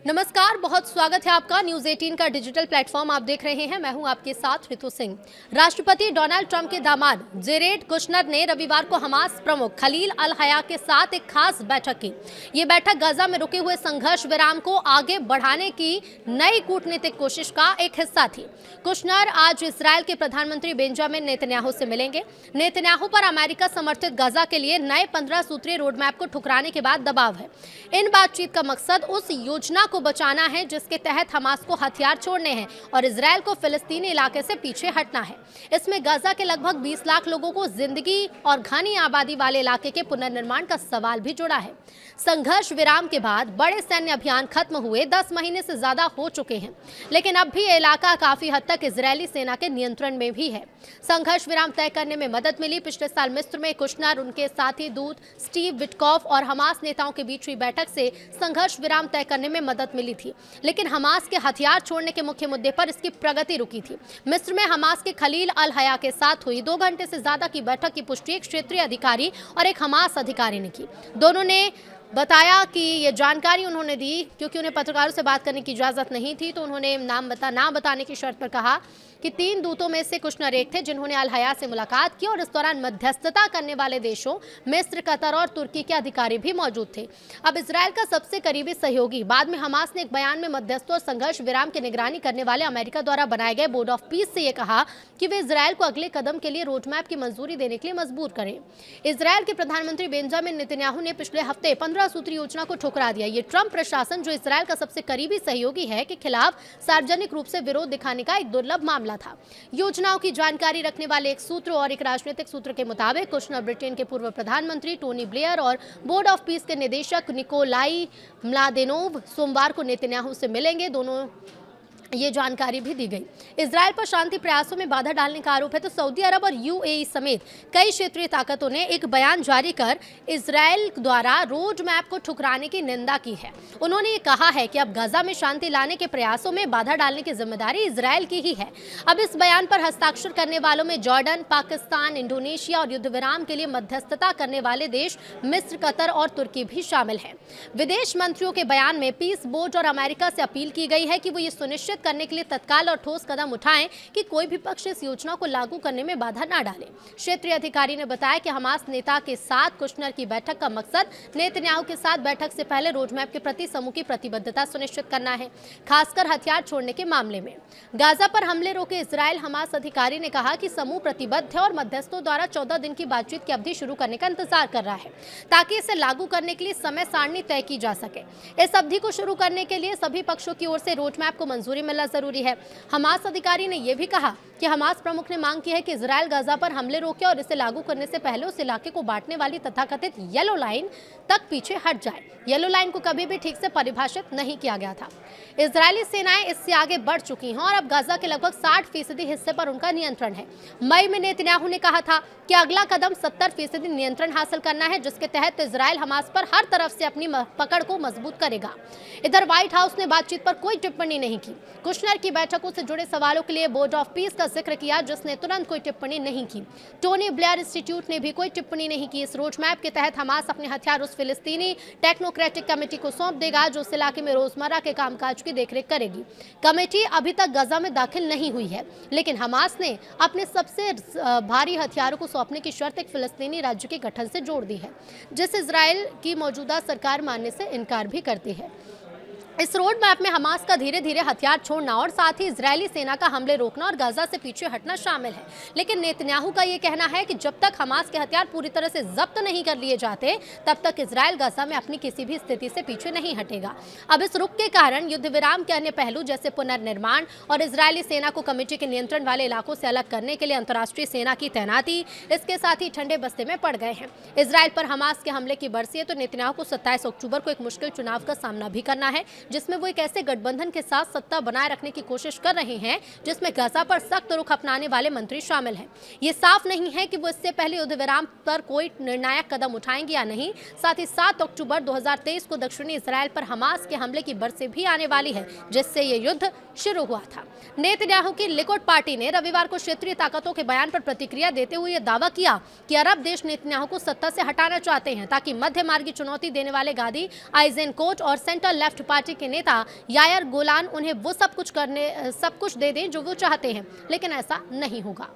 नमस्कार, बहुत स्वागत है आपका न्यूज 18 का डिजिटल प्लेटफॉर्म आप देख रहे हैं। मैं हूं आपके साथ ऋतु सिंह। राष्ट्रपति डोनाल्ड ट्रंप के दामाद जेरेड कुशनर ने रविवार को हमास प्रमुख खलील अल हया के साथ एक खास बैठक की। ये बैठक गाजा में रुके हुए संघर्ष विराम को आगे बढ़ाने की नई कूटनीतिक कोशिश का एक हिस्सा थी। कुशनर आज इजरायल के प्रधानमंत्री बेंजामिन नेतन्याहू से मिलेंगे। नेतन्याहू पर अमेरिका समर्थित गाजा के लिए नए 15 सूत्रीय रोडमैप को ठुकराने के बाद दबाव है। इन बातचीत का मकसद उस योजना को बचाना है जिसके तहत हमास को हथियार छोड़ने हैं और इजरायल को फिलिस्तीनी इलाके से पीछे हटना है। इसमें गाजा के लगभग 20 लाख लोगों को जिंदगी और घनी आबादी वाले इलाके के पुनर्निर्माण का सवाल भी जुड़ा है। संघर्ष विराम के बाद बड़े सैन्य अभियान खत्म हुए 10 महीने से ज्यादा हो चुके हैं, लेकिन अब भी ये इलाका काफी हद तक इजरायली सेना के नियंत्रण में भी है। संघर्ष विराम तय करने में मदद मिली। पिछले साल मिस्र में कुशनर, उनके साथी दूत स्टीव विटकॉफ और हमास नेताओं के बीच हुई बैठक से संघर्ष विराम तय करने में मदद मिली थी, लेकिन हमास के हथियार छोड़ने के मुख्य मुद्दे पर इसकी प्रगति रुकी थी। मिस्र में हमास के खलील अल हया के साथ हुई 2 घंटे से ज्यादा की बैठक की पुष्टि एक क्षेत्रीय अधिकारी और एक हमास अधिकारी ने की। दोनों ने बताया कि ये जानकारी उन्होंने दी क्योंकि उन्हें पत्रकारों से बात करने की इजाज़त नहीं थी, तो उन्होंने ना बताने की शर्त पर कहा कि 3 दूतों में से कुशनर एक थे जिन्होंने अल हया से मुलाकात की और इस दौरान मध्यस्थता करने वाले देशों मिस्र, कतर और तुर्की के अधिकारी भी मौजूद थे। अब इजरायल का सबसे करीबी सहयोगी। बाद में हमास ने एक बयान में मध्यस्थों और संघर्ष विराम की निगरानी करने वाले अमेरिका द्वारा बनाए गए बोर्ड ऑफ पीस से यह कहा कि वे इजरायल को अगले कदम के लिए रोडमैप की मंजूरी देने के लिए मजबूर करें। इजरायल के प्रधानमंत्री बेंजामिन नेतन्याहू ने पिछले हफ्ते 15 सूत्री योजना को ठुकरा दिया। ये ट्रंप प्रशासन, जो इजरायल का सबसे करीबी सहयोगी है, के खिलाफ सार्वजनिक रूप से विरोध दिखाने का एक दुर्लभ मामला था। योजनाओं की जानकारी रखने वाले एक सूत्र और एक राजनीतिक सूत्र के मुताबिक कुशनर ब्रिटेन के पूर्व प्रधानमंत्री टोनी ब्लेयर और बोर्ड ऑफ पीस के निदेशक निकोलाई म्लादेनोव सोमवार को नेतन्याहू से मिलेंगे। दोनों ये जानकारी भी दी गई। इजरायल पर शांति प्रयासों में बाधा डालने का आरोप है, तो सऊदी अरब और यूएई समेत कई क्षेत्रीय ताकतों ने एक बयान जारी कर इजरायल द्वारा रोड मैप को ठुकराने की निंदा की है। उन्होंने ये कहा है कि अब गाजा में शांति लाने के प्रयासों में बाधा डालने की जिम्मेदारी इजरायल की ही है। अब इस बयान पर हस्ताक्षर करने वालों में जॉर्डन, पाकिस्तान, इंडोनेशिया और युद्ध विराम के लिए मध्यस्थता करने वाले देश मिस्र, कतर और तुर्की भी शामिल हैं। विदेश मंत्रियों के बयान में पीस बोर्ड और अमेरिका से अपील की गई है कि वो ये सुनिश्चित करने के लिए तत्काल और ठोस कदम उठाएं कि कोई भी पक्ष इस योजना को लागू करने में बाधा न डाले। क्षेत्रीय अधिकारी ने बताया कि हमास नेता के साथ कुशनर की बैठक का मकसद नेतन्याहू के साथ बैठक से पहले रोडमैप के प्रति समूह की प्रतिबद्धता सुनिश्चित करना है, खासकर हथियार छोड़ने के मामले में। गाजा पर हमले रोके इजरायल हमास अधिकारी ने कहा कि समूह प्रतिबद्ध है और मध्यस्थों द्वारा 14 दिन की बातचीत की अवधि शुरू करने का इंतजार कर रहा है ताकि इसे लागू करने के लिए समय सारणी तय की जा सके। इस अवधि को शुरू करने के लिए सभी पक्षों की ओर से रोडमैप को मंजूरी मिलना जरूरी है। हमास अधिकारी ने यह भी कहा कि हमास प्रमुख ने मांग की है कि इजरायल गाजा पर हमले रोके और इसे लागू करने से पहले उस इलाके को बांटने वाली तथाकथित येलो लाइन तक पीछे हट जाए। येलो लाइन को कभी भी ठीक से परिभाषित नहीं किया गया था। इजरायली सेनाएं इससे आगे बढ़ चुकी हैं और अब गाजा के लगभग 60% हिस्से पर उनका नियंत्रण है। मई में नेतन्याहू ने कहा था कि अगला कदम 70% नियंत्रण हासिल करना है, जिसके तहत इजरायल हमास पर हर तरफ से अपनी पकड़ को मजबूत करेगा। इधर व्हाइट हाउस ने बातचीत पर कोई टिप्पणी नहीं की। कुशनर की बैठकों से जुड़े सवालों के लिए बोर्ड ऑफ पीस का जिक्र किया, जिसने तुरंत कोई टिप्पणी नहीं की। टोनी ब्लेयर इंस्टीट्यूट ने भी कोई टिप्पणी नहीं की। इस रोडमैप के तहत हमास अपने हथियार उस फिलिस्तीनी टेक्नोक्रेटिक कमेटी को सौंप देगा जो उस इलाके में रोजमर्रा के कामकाज की देखरेख करेगी। कमेटी अभी तक गाजा में दाखिल नहीं हुई है, लेकिन हमास ने अपने सबसे भारी हथियारों को सौंपने की शर्त एक फिलिस्तीनी राज्य के गठन से जोड़ दी है, जिसे इजरायल की मौजूदा सरकार मानने से इनकार भी करती है। इस रोड मैप में हमास का धीरे धीरे हथियार छोड़ना और साथ ही इजरायली सेना का हमले रोकना और गाजा से पीछे हटना शामिल है, लेकिन नेतन्याहू का ये कहना है कि जब तक हमास के हथियार पूरी तरह से जब्त नहीं कर लिए जाते तब तक इजरायल गाजा में अपनी किसी भी स्थिति से पीछे नहीं हटेगा। अब इस रुख के कारण युद्ध विराम के अन्य पहलू जैसे पुनर्निर्माण और इजरायली सेना को कमेटी के नियंत्रण वाले इलाकों से अलग करने के लिए अंतर्राष्ट्रीय सेना की तैनाती, इसके साथ ही ठंडे बस्ते में पड़ गए हैं। इजरायल पर हमास के हमले की बरसी है तो नेतन्याहू को 27 अक्टूबर को एक मुश्किल चुनाव का सामना भी करना है, जिसमें वो एक ऐसे गठबंधन के साथ सत्ता बनाए रखने की कोशिश कर रहे हैं जिसमें गाजा पर सख्त रुख अपनाने वाले मंत्री शामिल हैं। ये साफ नहीं है कि वो इससे पहले युद्ध विराम पर कोई निर्णायक कदम उठाएंगे या नहीं। साथ ही 7 अक्टूबर 2023 को दक्षिणी इजरायल पर हमास के हमले की बरसी भी आने वाली है, जिससे ये युद्ध शुरू हुआ था। नेतन्याहू की लिकुड पार्टी ने रविवार को क्षेत्रीय ताकतों के बयान पर प्रतिक्रिया देते हुए यह दावा किया कि अरब देश नेतन्याहू को सत्ता से हटाना चाहते हैं ताकि मध्य मार्गी चुनौती देने वाले गादी आइजेनकोट और सेंटर लेफ्ट पार्टी के नेता यायर गोलान उन्हें वो सब कुछ दे दें जो वो चाहते हैं, लेकिन ऐसा नहीं होगा।